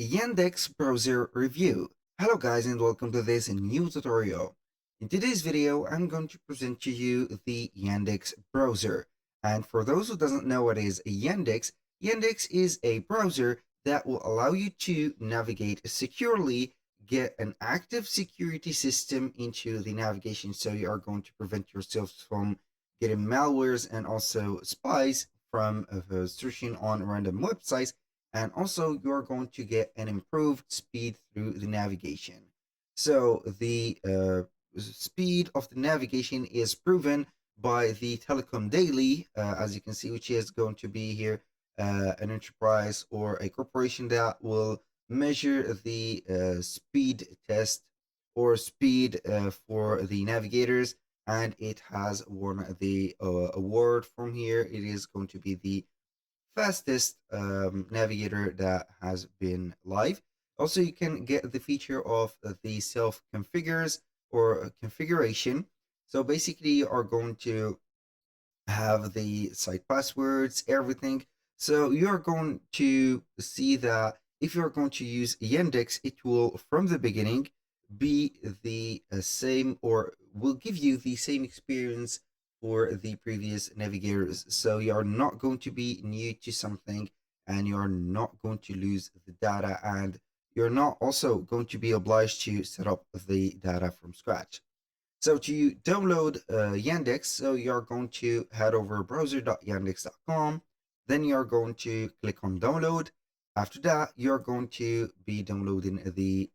Yandex Browser Review. Hello guys and welcome to this new tutorial. In today's video, I'm going to present to you the Yandex Browser. And for those who doesn't know what is Yandex, Yandex is a browser that will allow you to navigate securely, get an active security system into the navigation, so you are going to prevent yourself from getting malwares and also spies from searching on random websites, and also you're going to get an improved speed through the navigation. So the speed of the navigation is proven by the Telecom Daily, as you can see, which is going to be here an enterprise or a corporation that will measure the speed test or speed for the navigators, and it has won the award from here. It is going to be the fastest navigator that has been live. Also, you can get the feature of the self configures or configuration. So basically, you are going to have the site passwords, everything. So you're going to see that if you're going to use Yandex, it will from the beginning be the same, or will give you the same experience for the previous navigators. So you are not going to be new to something, and you are not going to lose the data, and you're not also going to be obliged to set up the data from scratch. So to download Yandex, so you're going to head over browser.yandex.com. Then you're going to click on download. After that, you're going to be downloading the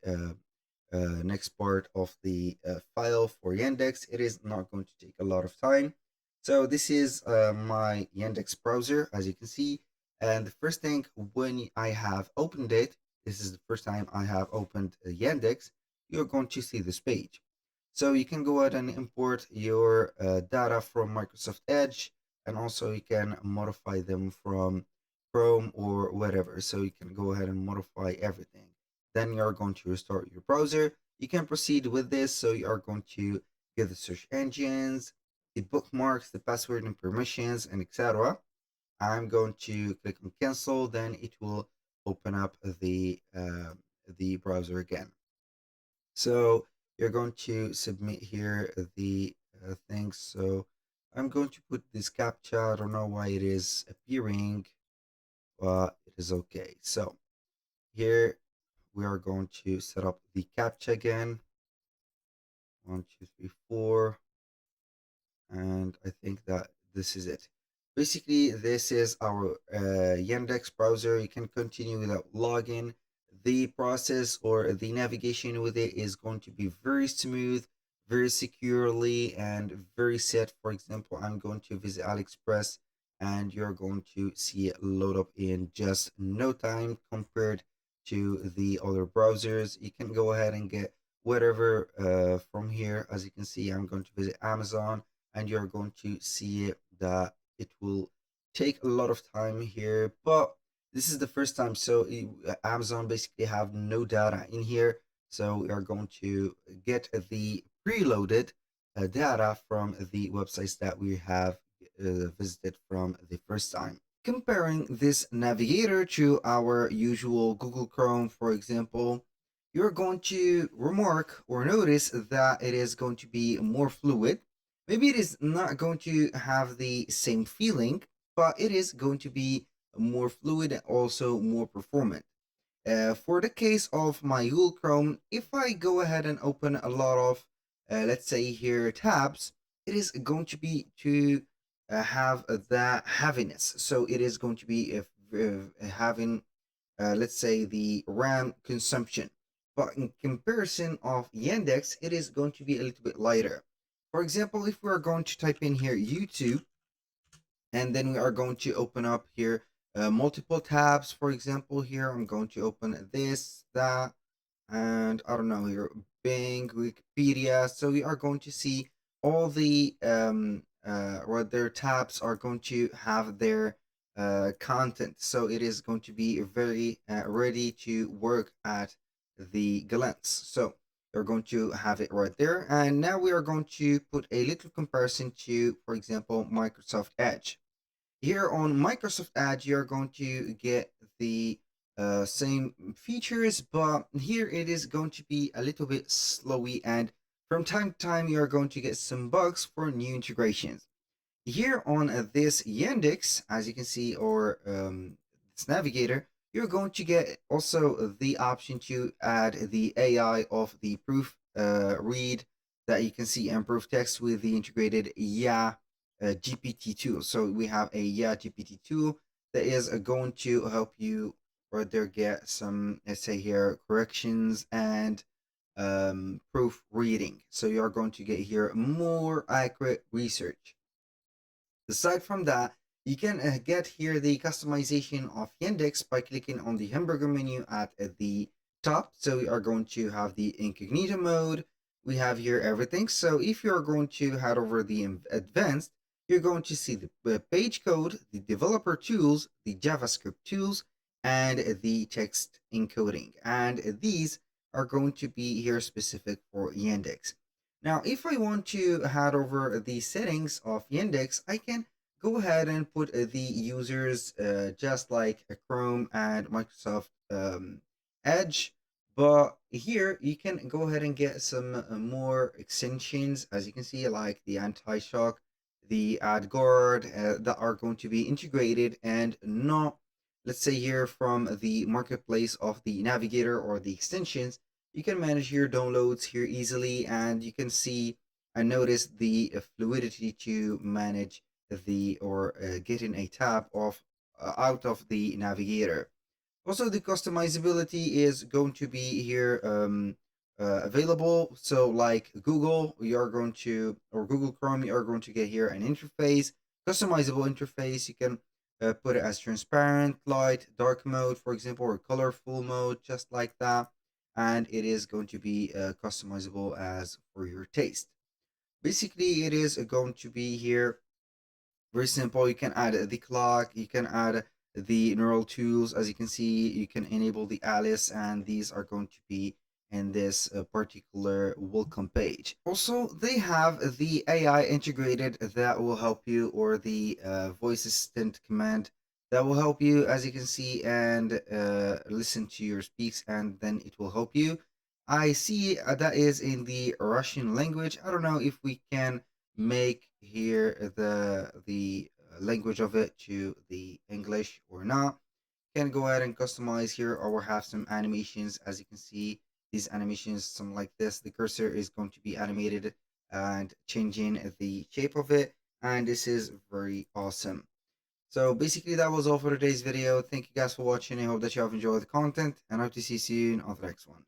next part of the file for Yandex. It is not going to take a lot of time. So this is my Yandex browser, as you can see. And the first thing, when I have opened it, this is the first time I have opened Yandex, you're going to see this page. So you can go ahead and import your data from Microsoft Edge, and also you can modify them from Chrome or whatever. So you can go ahead and modify everything. Then you're going to restart your browser. You can proceed with this. So you are going to get the search engines, the bookmarks, the password and permissions, and etc. I'm going to click on cancel. Then it will open up the browser again. So you're going to submit here the things. So I'm going to put this captcha. I don't know why it is appearing, but it is okay. So here we are going to set up the captcha again. 1, 2, 3, 4. And I think that this is it. Basically, this is our Yandex browser. You can continue without login. The process or the navigation with it is going to be very smooth, very securely, and very set. For example, I'm going to visit AliExpress, and you're going to see it load up in just no time compared to the other browsers. You can go ahead and get whatever from here. As you can see, I'm going to visit Amazon, and you're going to see that it will take a lot of time here, but this is the first time. So Amazon basically have no data in here, so we are going to get the preloaded data from the websites that we have visited from the first time. Comparing this navigator to our usual Google Chrome, for example, you're going to remark or notice that it is going to be more fluid. Maybe it is not going to have the same feeling, but it is going to be more fluid and also more performant. For the case of my Google Chrome, if I go ahead and open a lot of, let's say here, tabs, it is going to be to have that heaviness. So it is going to be having, let's say, the RAM consumption. But in comparison of Yandex, it is going to be a little bit lighter. For example, if we are going to type in here YouTube, and then we are going to open up here multiple tabs. For example, here I'm going to open this, that, and I don't know, here Bing, Wikipedia. So we are going to see all the what their tabs are going to have their content. So it is going to be very ready to work at the glance. So you're going to have it right there. And now we are going to put a little comparison to, for example, Microsoft Edge. Here on Microsoft Edge, you're going to get the same features, but here it is going to be a little bit slowy, and from time to time you are going to get some bugs for new integrations. Here on this Yandex, as you can see, or this navigator, you're going to get also the option to add the AI of the proof read that you can see and proof text with the integrated GPT tool. So we have a GPT tool that is going to help you further get some, let's say here, corrections and proof reading. So you're going to get here more accurate research. Aside from that, you can get here the customization of Yandex by clicking on the hamburger menu at the top. So we are going to have the incognito mode. We have here everything. So if you're going to head over the advanced, you're going to see the page code, the developer tools, the JavaScript tools, and the text encoding. And these are going to be here specific for Yandex. Now, if I want to head over the settings of Yandex, I can go ahead and put the users just like Chrome and Microsoft Edge. But here you can go ahead and get some more extensions, as you can see, like the anti-shock, the ad guard that are going to be integrated and not, let's say here from the marketplace of the navigator or the extensions. You can manage your downloads here easily, and you can see and notice the fluidity to manage the or getting a tab of out of the navigator. Also, the customizability is going to be here available. So like Google, you are going to, or Google Chrome, you are going to get here an interface, customizable interface. You can put it as transparent, light, dark mode, for example, or colorful mode, just like that. And it is going to be customizable as for your taste. Basically, it is going to be here very simple. You can add the clock, you can add the neural tools. As you can see, you can enable the Alice, and these are going to be in this particular welcome page. Also, they have the AI integrated that will help you, or the voice assistant command that will help you, as you can see, and listen to your speaks, and then it will help you. I see that is in the Russian language. I don't know if we can make here the language of it to the English or not. Can go ahead and customize here, or have some animations. As you can see, these animations, something like this, the cursor is going to be animated and changing the shape of it, and this is very awesome. So basically that was all for today's video. Thank you guys for watching. I hope that you have enjoyed the content, and I hope to see you soon on the next one.